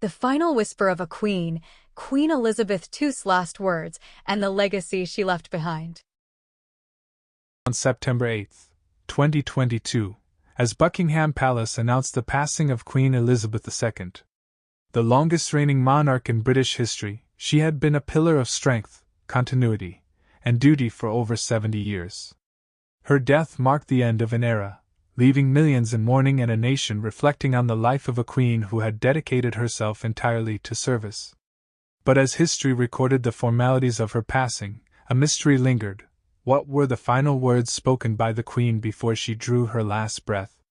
The final whisper of a queen, Queen Elizabeth II's last words, and the legacy she left behind. On September 8, 2022, as Buckingham Palace announced the passing of Queen Elizabeth II. The longest reigning monarch in British history, she had been a pillar of strength, continuity, and duty for over 70 years. Her death marked the end of an era, leaving millions in mourning and a nation reflecting on the life of a queen who had dedicated herself entirely to service. But as history recorded the formalities of her passing, a mystery lingered. What were the final words spoken by the queen before she drew her last breath?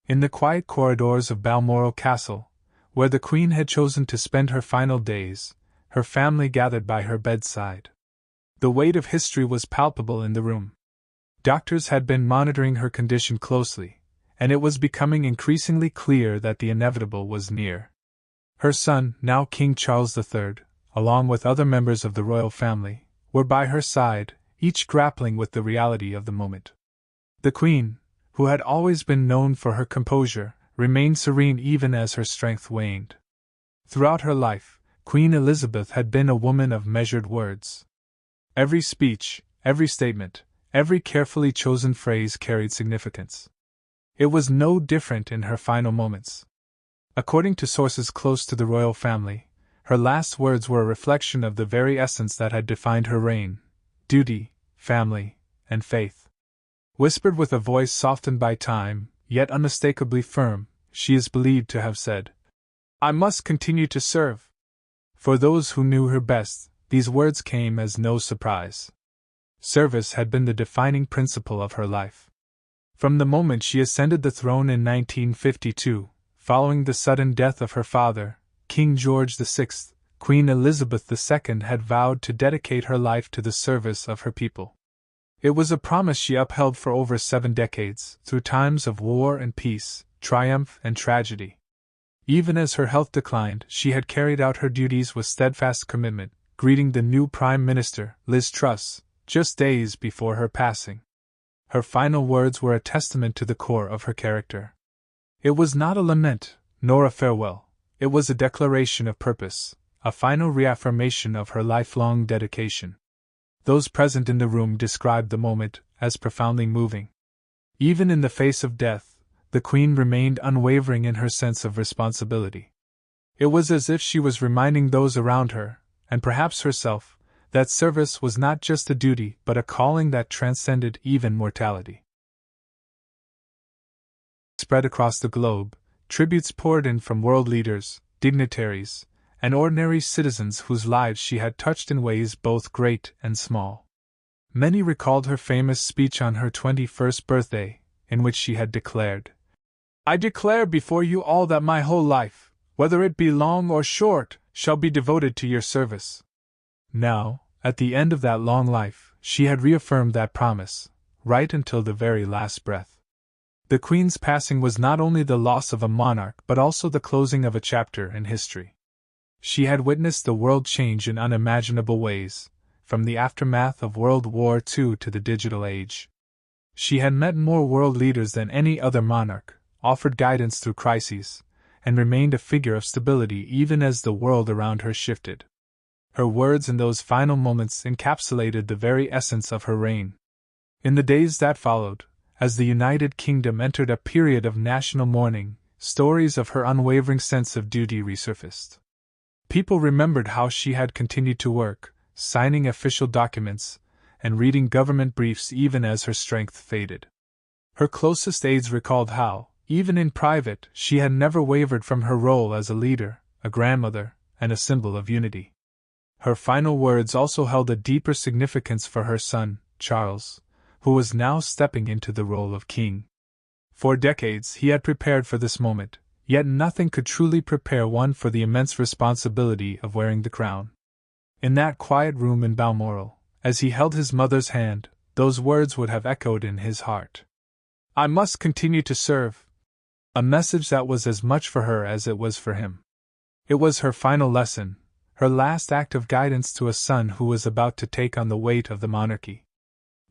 In the quiet corridors of Balmoral Castle, where the queen had chosen to spend her final days, her family gathered by her bedside. The weight of history was palpable in the room. Doctors had been monitoring her condition closely, and it was becoming increasingly clear that the inevitable was near. Her son, now King Charles III, along with other members of the royal family, were by her side, each grappling with the reality of the moment. The Queen, who had always been known for her composure, remained serene even as her strength waned. Throughout her life, Queen Elizabeth had been a woman of measured words. Every speech, every statement, every carefully chosen phrase carried significance. It was no different in her final moments. According to sources close to the royal family, her last words were a reflection of the very essence that had defined her reign: duty, family, and faith. Whispered with a voice softened by time, yet unmistakably firm, she is believed to have said, "I must continue to serve." For those who knew her best, these words came as no surprise. Service had been the defining principle of her life. From the moment she ascended the throne in 1952, following the sudden death of her father, King George VI, Queen Elizabeth II had vowed to dedicate her life to the service of her people. It was a promise she upheld for over 7 decades, through times of war and peace, triumph and tragedy. Even as her health declined, she had carried out her duties with steadfast commitment, greeting the new Prime Minister, Liz Truss, just days before her passing. Her final words were a testament to the core of her character. It was not a lament, nor a farewell, it was a declaration of purpose, a final reaffirmation of her lifelong dedication. Those present in the room described the moment as profoundly moving. Even in the face of death, the Queen remained unwavering in her sense of responsibility. It was as if she was reminding those around her, and perhaps herself, that service was not just a duty but a calling that transcended even mortality. Spread across the globe, tributes poured in from world leaders, dignitaries, and ordinary citizens whose lives she had touched in ways both great and small. Many recalled her famous speech on her 21st birthday, in which she had declared, "I declare before you all that my whole life, whether it be long or short, shall be devoted to your service." Now, at the end of that long life, she had reaffirmed that promise, right until the very last breath. The Queen's passing was not only the loss of a monarch but also the closing of a chapter in history. She had witnessed the world change in unimaginable ways, from the aftermath of World War II to the digital age. She had met more world leaders than any other monarch, offered guidance through crises, and remained a figure of stability even as the world around her shifted. Her words in those final moments encapsulated the very essence of her reign. In the days that followed, as the United Kingdom entered a period of national mourning, stories of her unwavering sense of duty resurfaced. People remembered how she had continued to work, signing official documents, and reading government briefs even as her strength faded. Her closest aides recalled how, even in private, she had never wavered from her role as a leader, a grandmother, and a symbol of unity. Her final words also held a deeper significance for her son, Charles, who was now stepping into the role of king. For decades he had prepared for this moment, yet nothing could truly prepare one for the immense responsibility of wearing the crown. In that quiet room in Balmoral, as he held his mother's hand, those words would have echoed in his heart. "I must continue to serve." A message that was as much for her as it was for him. It was her final lesson, her last act of guidance to a son who was about to take on the weight of the monarchy.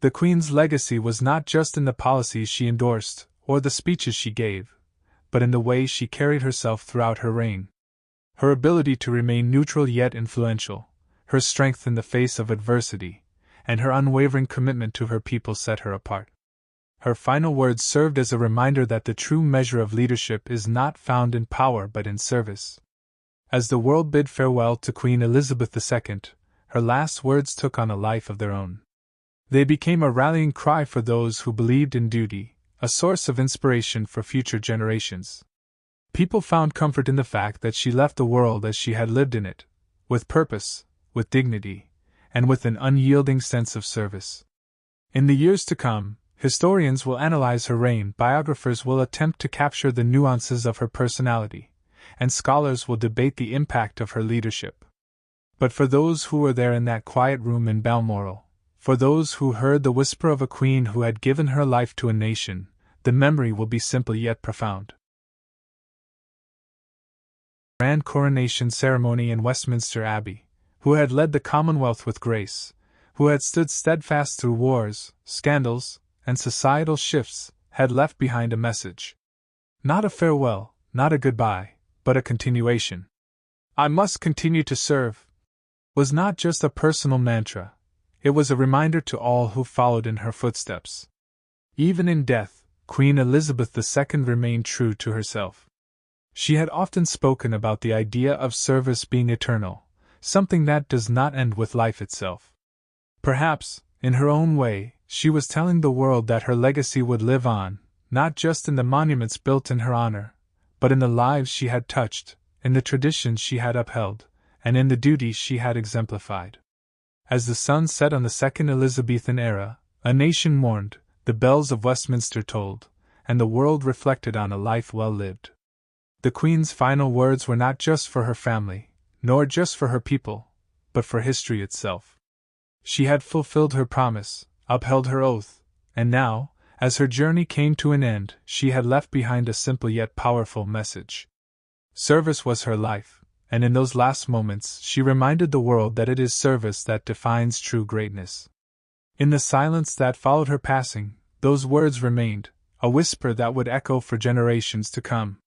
The Queen's legacy was not just in the policies she endorsed, or the speeches she gave, but in the way she carried herself throughout her reign. her ability to remain neutral yet influential, her strength in the face of adversity, and her unwavering commitment to her people set her apart. Her final words served as a reminder that the true measure of leadership is not found in power but in service. As the world bid farewell to Queen Elizabeth II, her last words took on a life of their own. They became a rallying cry for those who believed in duty, a source of inspiration for future generations. People found comfort in the fact that she left the world as she had lived in it, with purpose, with dignity, and with an unyielding sense of service. In the years to come, historians will analyze her reign, biographers will attempt to capture the nuances of her personality, and scholars will debate the impact of her leadership. But for those who were there in that quiet room in Balmoral, for those who heard the whisper of a queen who had given her life to a nation, the memory will be simple yet profound. Grand coronation ceremony in Westminster Abbey, who had led the Commonwealth with grace, who had stood steadfast through wars, scandals, and societal shifts, had left behind a message. Not a farewell, not a goodbye, but a continuation. "I must continue to serve," was not just a personal mantra, it was a reminder to all who followed in her footsteps. Even in death, Queen Elizabeth II remained true to herself. She had often spoken about the idea of service being eternal, something that does not end with life itself. Perhaps, in her own way, she was telling the world that her legacy would live on, not just in the monuments built in her honor, but in the lives she had touched, in the traditions she had upheld, and in the duties she had exemplified. As the sun set on the second Elizabethan era, a nation mourned, the bells of Westminster tolled, and the world reflected on a life well lived. The Queen's final words were not just for her family, nor just for her people, but for history itself. She had fulfilled her promise, upheld her oath, and now, as her journey came to an end, she had left behind a simple yet powerful message. Service was her life, and in those last moments she reminded the world that it is service that defines true greatness. In the silence that followed her passing, those words remained, a whisper that would echo for generations to come.